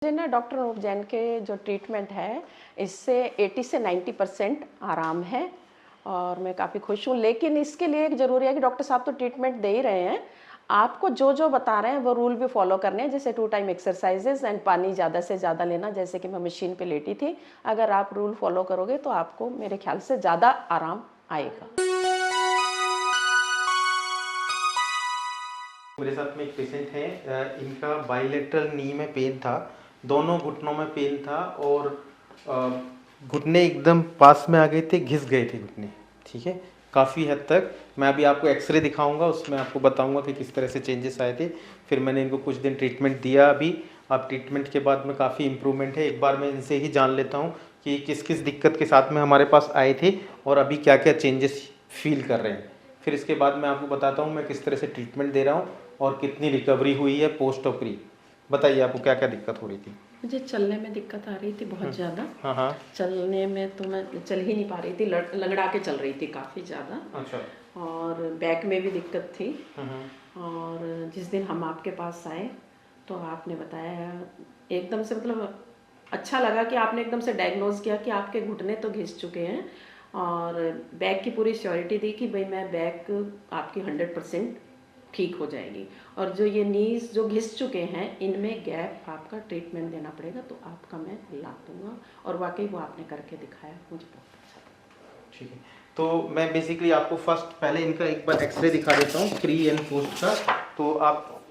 मुझे ना डॉक्टर अनूप जैन के जो ट्रीटमेंट है इससे 80 से 90% आराम है और मैं काफ़ी खुश हूँ। लेकिन इसके लिए एक ज़रूरी है कि डॉक्टर साहब तो ट्रीटमेंट दे ही रहे हैं, आपको जो जो बता रहे हैं वो रूल भी फॉलो करने हैं, जैसे 2 टाइम एक्सरसाइजेज एंड पानी ज़्यादा से ज़्यादा लेना, जैसे कि मैं मशीन पे लेटी थी। अगर आप रूल फॉलो करोगे तो आपको मेरे ख्याल से ज़्यादा आराम आएगा। मेरे साथ में एक पेशेंट है, इनका बाइलेटरल नी में पेन था, दोनों घुटनों में पेन था और घुटने एकदम पास में आ गए थे, घिस गए थे घुटने। ठीक है, काफ़ी हद तक। मैं अभी आपको एक्सरे दिखाऊंगा, उसमें आपको बताऊंगा कि किस तरह से चेंजेस आए थे। फिर मैंने इनको कुछ दिन ट्रीटमेंट दिया। अभी अब ट्रीटमेंट के बाद में काफ़ी इम्प्रूवमेंट है। एक बार मैं इनसे ही जान लेता हूँ कि किस किस दिक्कत के साथ में हमारे पास आए थे और अभी क्या क्या चेंजेस फील कर रहे हैं। फिर इसके बाद मैं आपको बताता हूँ मैं किस तरह से ट्रीटमेंट दे रहा हूँ और कितनी रिकवरी हुई है पोस्ट ऑपरी। बताइए आपको क्या क्या दिक्कत हो रही थी? मुझे चलने में दिक्कत आ रही थी बहुत ज़्यादा। हाँ हाँ। चलने में तो मैं चल ही नहीं पा रही थी, लंगड़ा के चल रही थी काफ़ी ज़्यादा। अच्छा। और बैक में भी दिक्कत थी। और जिस दिन हम आपके पास आए तो आपने बताया एकदम से, मतलब अच्छा लगा कि आपने एकदम से डायग्नोज किया कि आपके घुटने तो घिस चुके हैं और बैक की पूरी श्योरिटी दी कि भाई मैं बैक आपकी 100% ठीक हो जाएगी। और जो ये नीज जो घिस चुके हैं इनमें गैप आपका ट्रीटमेंट देना पड़ेगा, तो आपका मैं ला दूंगा। और वाकई वो आपने करके दिखाया, मुझे बहुत अच्छा लगा। ठीक है, तो मैं बेसिकली आपको फर्स्ट पहले इनका एक बार एक्सरे दिखा देता हूँ प्री एंड पोस्ट का। तो आप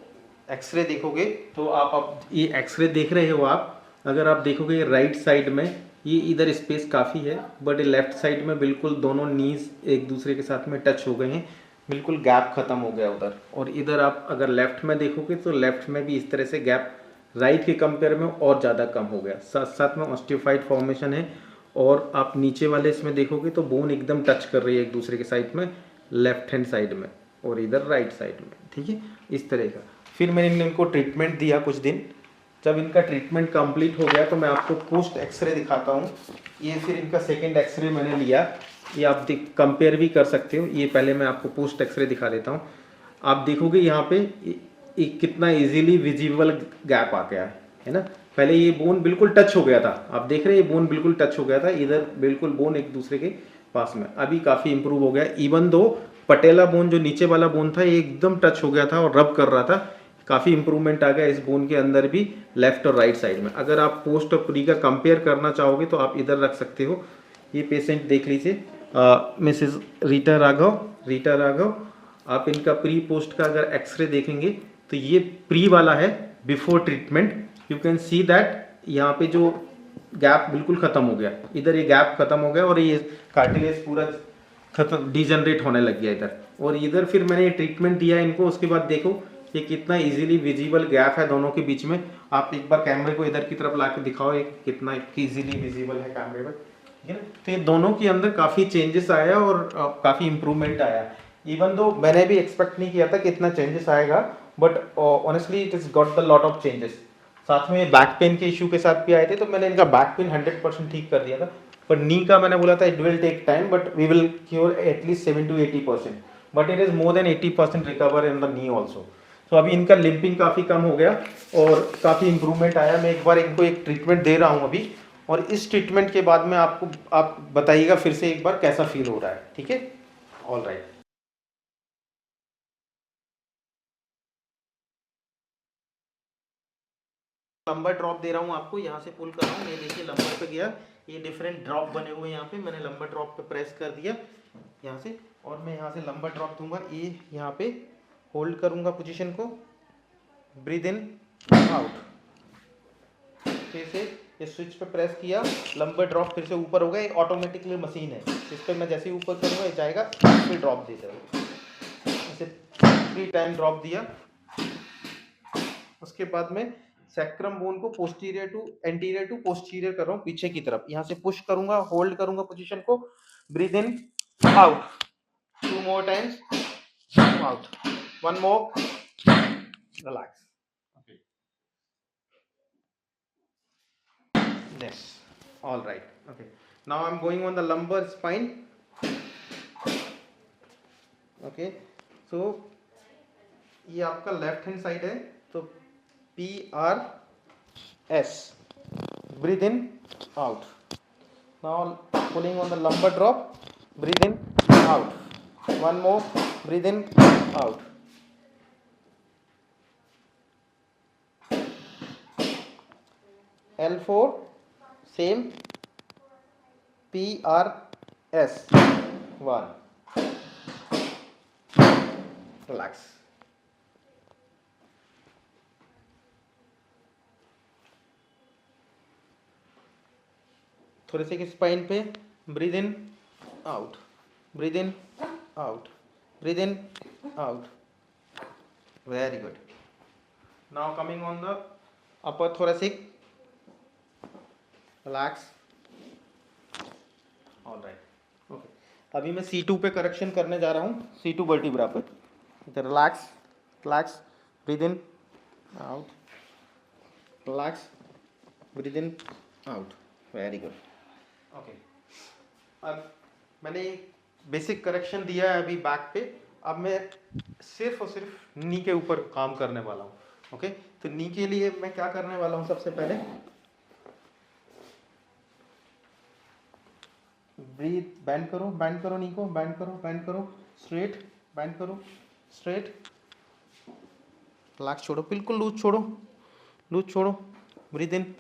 एक्सरे देखोगे तो आप अब ये एक्सरे देख रहे हो आप, अगर आप देखोगे राइट साइड में ये इधर स्पेस काफ़ी है, बट लेफ्ट साइड में बिल्कुल दोनों नीज एक दूसरे के साथ में टच हो गए हैं, बिल्कुल गैप खत्म हो गया उधर। और इधर आप अगर लेफ्ट में देखोगे तो लेफ्ट में भी इस तरह से गैप राइट के कंपेयर में और ज़्यादा कम हो गया। साथ साथ में ऑस्टियोफाइड फॉर्मेशन है। और आप नीचे वाले इसमें देखोगे तो बोन एकदम टच कर रही है एक दूसरे के साइड में, लेफ्ट हैंड साइड में और इधर राइट साइड में। ठीक है, इस तरह का। फिर मैंने इनको ट्रीटमेंट दिया कुछ दिन। जब इनका ट्रीटमेंट कंप्लीट हो गया तो मैं आपको पोस्ट एक्सरे दिखाता हूँ। ये फिर इनका सेकेंड एक्सरे मैंने लिया, ये आप कंपेयर भी कर सकते हो। ये पहले मैं आपको पोस्ट एक्सरे दिखा देता हूँ। आप देखोगे यहाँ पे कितना इजीली विजिबल गैप आ गया है ना। पहले ये बोन बिल्कुल टच हो गया था, आप देख रहे हैं ये बोन बिल्कुल टच हो गया था, इधर बिल्कुल बोन एक दूसरे के पास में। अभी काफ़ी इंप्रूव हो गया। इवन दो पटेला बोन जो नीचे वाला बोन था ये एकदम टच हो गया था और रब कर रहा था, काफ़ी इंप्रूवमेंट आ गया इस बोन के अंदर भी, लेफ्ट और राइट साइड में। अगर आप पोस्ट और प्री का कंपेयर करना चाहोगे तो आप इधर रख सकते हो। ये पेशेंट देख लीजिए, मिसेस रीटा राघव। आप इनका प्री पोस्ट का अगर एक्सरे देखेंगे तो ये प्री वाला है, before treatment. You can see that यहाँ पे जो गैप बिल्कुल खत्म हो गया, इधर ये गैप खत्म हो गया और ये कार्टिलेज पूरा खत्म डिजनरेट होने लग गया इधर। और इधर फिर मैंने ये ट्रीटमेंट दिया इनको, उसके बाद देखो ये कितना इजीली विजिबल गैप है दोनों के बीच में। आप एक बार कैमरे को इधर की तरफ ला के दिखाओ ये कितना इजीली विजिबल है कैमरे में। ठीक है ना, तो ये दोनों के अंदर काफ़ी चेंजेस आया और काफ़ी इंप्रूवमेंट आया। इवन दो मैंने भी एक्सपेक्ट नहीं किया था कि इतना चेंजेस आएगा, but honestly it is got the lot of changes. साथ में बैक पेन के इशू के साथ भी आए थे, तो मैंने इनका बैक पेन 100% ठीक कर दिया था। पर नी का मैंने बोला था it will take time, but we will cure at least 7 to 80%, but it is more than 80% recover in the knee also. तो अभी इनका लिंपिंग काफ़ी कम हो गया और काफ़ी इंप्रूवमेंट आया। मैं एक बार इनको एक ट्रीटमेंट दे रहा हूँ अभी, और इस ट्रीटमेंट के बाद में आपको आप बताइएगा फिर से एक बार कैसा फील हो रहा है। ठीक है, ऑल राइट। लंबर ड्रॉप दे रहा हूँ आपको, यहाँ से पुल कर रहा हूँ, ये देखिए लंबर पे गया, ये डिफरेंट ड्रॉप बने हुए हैं यहाँ पे। मैंने लंबर ड्रॉप पे प्रेस कर दिया यहाँ से, और मैं यहाँ से लंबर ड्रॉप दूंगा। ये यहाँ पे होल्ड करूंगा पोजीशन को, ब्रीद इन आउट। फिर से ये स्विच पे प्रेस किया, लंबर ड्रॉप फिर से ऊपर हो गया। ये ऑटोमेटिकली मशीन है, इस पर मैं जैसे ही ऊपर करूँगा ये जाएगा, फिर ड्रॉप दे देगा। इसे 3 टाइम ड्रॉप दिया। उसके बाद में सैक्रम बोन को posterior to anterior to posterior कर रहा हूँ, पीछे की तरफ। यहाँ से पुश करूंगा, होल्ड करूंगा पोजीशन को, breathe in out 2 more times, out 1 more, relax. Yes, all right. Okay, now I'm going on the lumbar spine. Okay, so ये आपका लेफ्ट हैंड साइड है, तो P R S. Breathe in, out. Now pulling on the lumbar drop. Breathe in, out. One more. Breathe in, out. L4. Same. PRS. 1. Relax. थोड़े से spine पे breathe in out, breathe in out, breathe in out. Very good. Now coming on the upper thoracic. Relax. Alright. Okay. अभी मैं C2 पे correction करने जा रहा हूँ, C2 वर्टिब्रा पे. Relax, relax, breathe in out, relax, breathe in out. Very good. Okay. अब मैंने बेसिक करेक्शन दिया है अभी बैक पे. अब मैं सिर्फ और सिर्फ नी के ऊपर काम करने वाला हूँ. ओके. तो नी के लिए मैं क्या करने वाला हूँ, सबसे पहले ब्रीथ. बैंड करो, बैंड करो नी को, बैंड करो, बैंड करो. स्ट्रेट, बैंड करो, स्ट्रेट. रिलैक्स. छोड़ो, बिल्कुल लूज छोड़ो, लूज छोड़ो. Breathe in.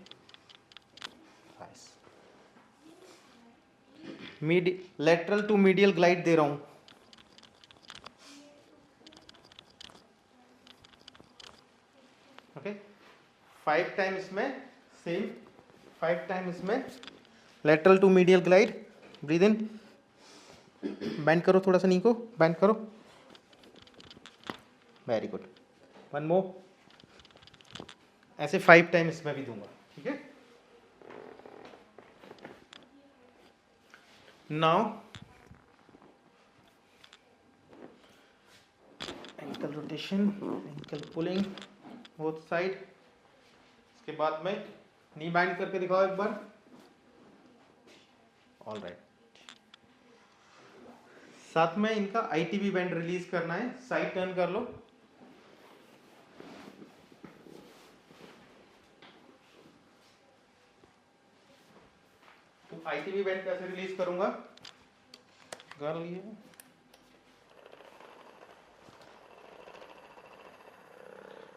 Lateral to medial glide दे रहा हूं. ओके. 5 टाइम इसमें सेम, 5 टाइम इसमें lateral to medial glide. Breathe in. Bend करो थोड़ा सा नी को, बैंड करो. Very good. One more. ऐसे 5 टाइम इसमें भी दूंगा. ठीक है. Now ankle rotation, ankle pulling both side. इसके बाद में नी बैंड करके दिखाओ एक बार. All right. साथ में इनका ITB बैंड रिलीज करना है. साइड टर्न कर लो. तो ITB बैंड कैसे रिलीज करूंगा, कर लिए.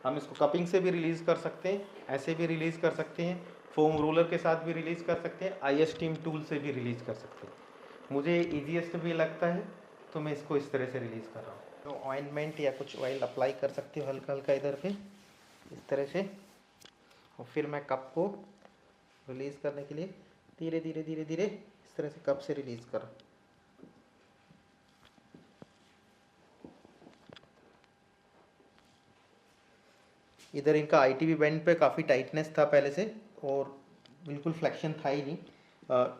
हम इसको कपिंग से भी रिलीज कर सकते हैं, ऐसे भी रिलीज कर सकते हैं, फोम रोलर के साथ भी रिलीज कर सकते हैं, IS टीम टूल से भी रिलीज कर सकते हैं. मुझे इजीएस्ट भी लगता है तो मैं इसको इस तरह से रिलीज कर रहा हूँ. तो ऑइंटमेंट या कुछ ऑयल अप्लाई कर सकते हो हल्का हल्का इधर पे, इस तरह से. और फिर मैं कप को रिलीज करने के लिए धीरे धीरे धीरे धीरे इस तरह से कप से रिलीज कर. इधर इनका ITB बैंड पे काफ़ी टाइटनेस था पहले से और बिल्कुल फ्लेक्शन था ही नहीं.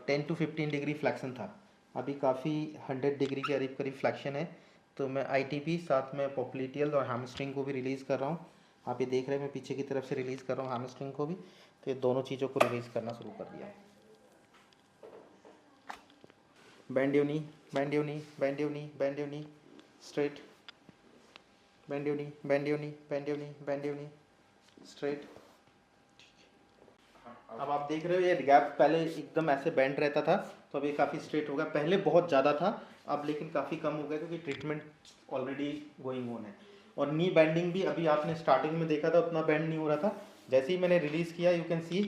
10 to 15 डिग्री फ्लेक्शन था. अभी काफ़ी 100 डिग्री के करीब करीब फ्लेक्शन है. तो मैं ITB साथ में पॉप्लिटियल और हैमस्ट्रिंग को भी रिलीज़ कर रहा हूँ. आप ये देख रहे हैं मैं पीछे की तरफ से रिलीज़ कर रहा हूँ हैमस्ट्रिंग को भी. तो ये दोनों चीज़ों को रिलीज़ करना शुरू कर दिया. Band your knee, band your knee, band your knee, band your knee. Straight. Band your knee, band your knee, band your knee, band your knee. Straight. अब आप देख रहे हो ये गैप पहले एकदम ऐसे बैंड रहता था तो अब ये काफ़ी स्ट्रेट हो गया. पहले बहुत ज़्यादा था अब लेकिन काफ़ी कम हो गया क्योंकि ट्रीटमेंट ऑलरेडी गोइंग ऑन है. और नी बैंडिंग भी अभी आपने स्टार्टिंग में देखा था उतना बैंड नहीं हो रहा था. जैसे ही मैंने रिलीज़ किया you can see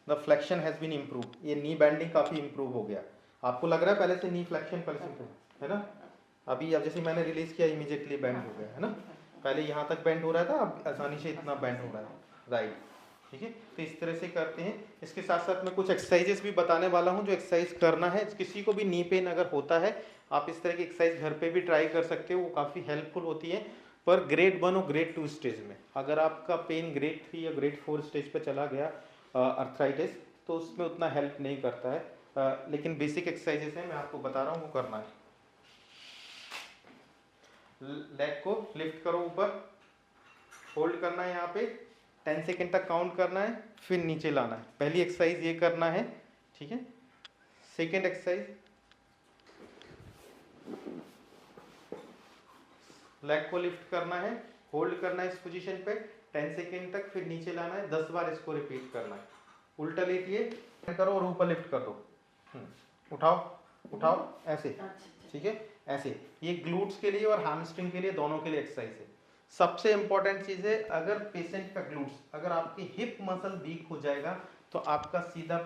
the flexion has been improve. ये नी बैंडिंग काफ़ी इम्प्रूव हो गया. आपको लग रहा है पहले से नी फ्लेक्शन पहले से है ना. अभी अब जैसे मैंने रिलीज़ किया इमीडिएटली बैंड हो गया है ना. पहले यहाँ तक बैंड हो रहा था अब आसानी से इतना बैंड हो रहा है. राइट. ठीक है. तो इस तरह से करते हैं. इसके साथ साथ मैं कुछ एक्सरसाइजेस भी बताने वाला हूँ जो एक्सरसाइज करना है. किसी को भी नी पेन अगर होता है आप इस तरह की एक्सरसाइज घर पे भी ट्राई कर सकते हो. वो काफ़ी हेल्पफुल होती है. पर ग्रेड 1 और ग्रेड 2 स्टेज में अगर आपका पेन ग्रेड 3 या ग्रेड 4 स्टेज पे चला गया अर्थराइटिस तो उसमें उतना हेल्प नहीं करता है. लेकिन बेसिक एक्सरसाइजेस हैं मैं आपको बता रहा हूँ वो करना है. लेग को लिफ्ट करो ऊपर, होल्ड करना है यहाँ पे 10 सेकेंड तक काउंट करना है फिर नीचे लाना है. पहली एक्सरसाइज ये करना है. ठीक है. सेकेंड एक्सरसाइज लेग को लिफ्ट करना है, होल्ड करना है इस पोजीशन पे 10 सेकेंड तक, फिर नीचे लाना है, 10 बार इसको रिपीट करना है। उल्टा लेटिए, करो और ऊपर लिफ्ट कर दो। उठाओ उठाओ, ऐसे, ठीक है, ऐसे। ये ग्लूट्स के लिए और हैमस्ट्रिंग के लिए, दोनों के लिए एक्सरसाइज है। सबसे इंपॉर्टेंट चीज है, अगर पेशेंट का ग्लूट्स, अगर आपकी हिप मसल वीक हो जाएगा तो आपका सीधा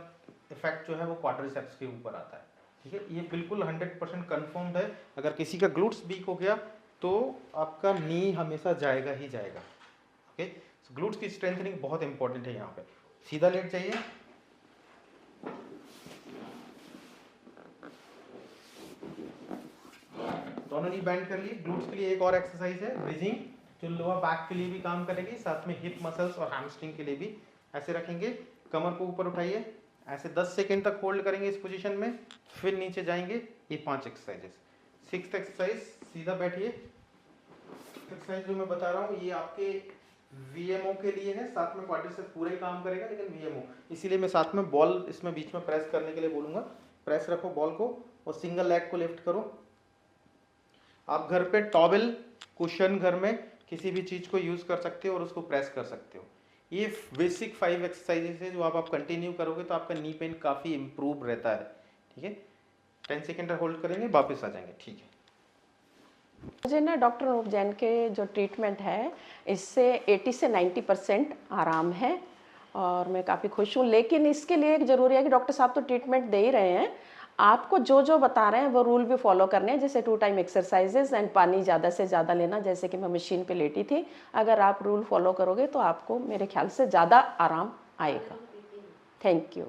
इफेक्ट जो है वो क्वाड्रिसेप्स के ऊपर आता है, ठीक है। ये बिल्कुल 100% कन्फर्म्ड है। अगर किसी का ग्लूट्स वीक हो गया तो आपका नी हमेशा जाएगा ही जाएगा, ओके। ग्लूट्स की स्ट्रेंथनिंग बहुत इंपॉर्टेंट है। यहाँ पे सीधा लेट जाइए, दोनों नी बैंड कर लिए। ग्लूट्स के लिए एक और एक्सरसाइज है ब्रिजिंग, जो लोअर बैक के लिए भी काम करेगी, साथ में हिप मसल्स और हैमस्ट्रिंग के लिए भी। ऐसे रखेंगे, कमर को ऊपर उठाइए, ऐसे 10 सेकेंड तक होल्ड करेंगे इस पोजीशन में, फिर नीचे जाएंगे। ये 5 एक्सरसाइजेस। 6th एक्सरसाइज, सीधा बैठिए। एक्सरसाइज जो मैं बता रहा हूँ ये आपके वीएमओ के लिए है, साथ में क्वाड्रिसेप्स पूरा ही काम करेगा, लेकिन वीएमओ, इसीलिए मैं साथ में बॉल इसमें बीच में प्रेस करने के लिए बोलूंगा। प्रेस रखो बॉल को और सिंगल लेग को लिफ्ट करो। आप घर पे टॉवेल, कुशन, घर में किसी भी चीज को यूज कर सकते हो और उसको प्रेस कर सकते हो। ये बेसिक 5 एक्सरसाइजेस है जो आप कंटिन्यू करोगे तो आपका नी पेन काफी इंप्रूव रहता है, ठीक है। 10 सेकेंड होल्ड करेंगे, वापस आ जाएंगे, ठीक है। मुझे ना डॉक्टर अनूप जैन के जो ट्रीटमेंट है इससे 80 से 90% आराम है और मैं काफ़ी खुश हूँ। लेकिन इसके लिए एक ज़रूरी है कि डॉक्टर साहब तो ट्रीटमेंट दे ही रहे हैं, आपको जो जो बता रहे हैं वो रूल भी फॉलो करने हैं, जैसे 2 टाइम एक्सरसाइजेज एंड पानी ज़्यादा से ज़्यादा लेना, जैसे कि मैं मशीन पे लेटी थी। अगर आप रूल फॉलो करोगे तो आपको मेरे ख्याल से ज़्यादा आराम आएगा। Thank you.